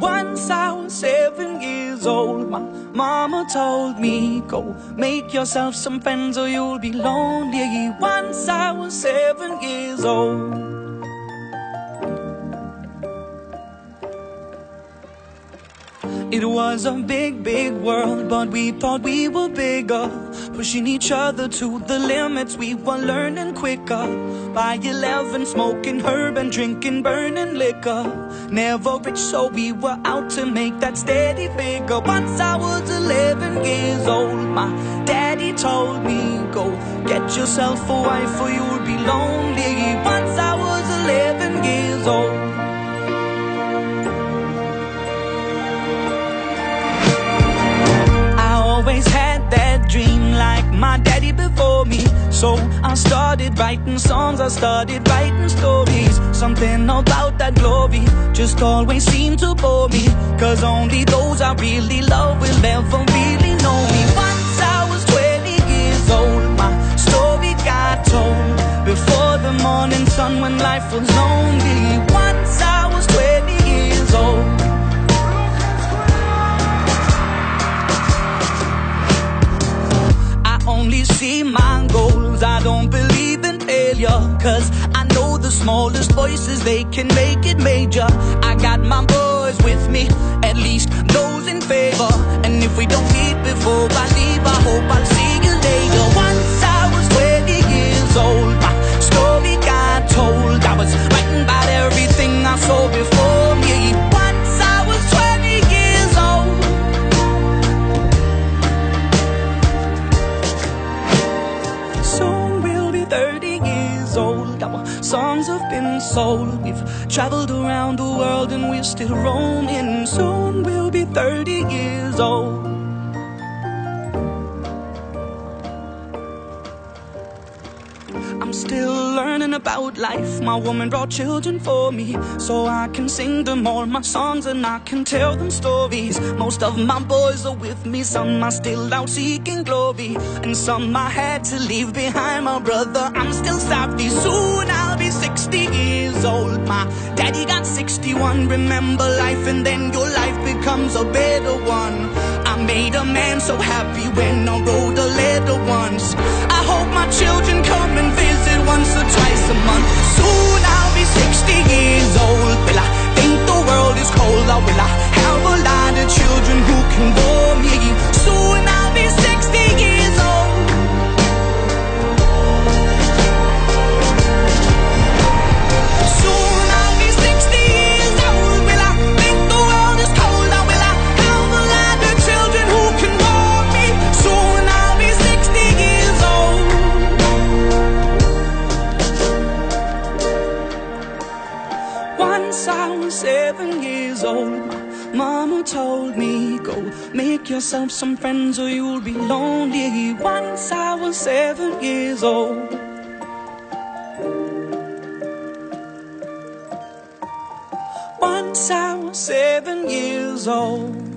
Once I was 7 years old, my mama told me, go make yourself some friends or you'll be lonely. Once I was 7 years old. It was a big, big world, but we thought we were bigger, pushing each other to the limits. We were learning quicker. By 11, smoking herb and drinking burning liquor. Never rich, so we were out to make that steady figure. Once I was 11 years old, my daddy told me, go get yourself a wife or you'll be lonely. Once I was 11 years old. Always had that dream like my daddy before me. So I started writing songs, I started writing stories. Something about that glory just always seemed to bore me, 'cause only those I really love will ever really know me. Once I was 20 years old, my story got told before the morning sun when life was lonely. Once I was 20 years old. Only see my goals, I don't believe in failure, 'cause I know the smallest voices, they can make it major. I got my boys with me, at least those in favor. And if we don't meet before I leave, I hope I'll see you later. Once I was 20 years old, my story got told. I was writing about everything I saw before me. Once I was 20 years old. Soon we'll be 30 years old. Our songs have been sold. We've traveled around the world and we're still roaming. Soon we'll be 30 years old. I'm still learning about life. My woman brought children for me, so I can sing them all my songs and I can tell them stories. Most of my boys are with me, some are still out seeking glory, and some I had to leave behind. My brother, I'm still sorry. Soon I'll be 60 years old. My daddy got 61. Remember life and then your life becomes a better one. I made a man so happy when I wrote a letter once. I hope my children come and visit once or twice a month. Soon I'll be 60 years old. Will I think the world is cold, or will I have a lot of children who can bore me? Soon I'll be 60 years old. Soon I'll be 60 years old. Will I think the world is cold, or will I have a lot of children who can bore me? Soon I'll be 60 years old. Once I was 7 years old, my mama told me, go make yourself some friends or you'll be lonely. Once I was 7 years old. Once I was 7 years old.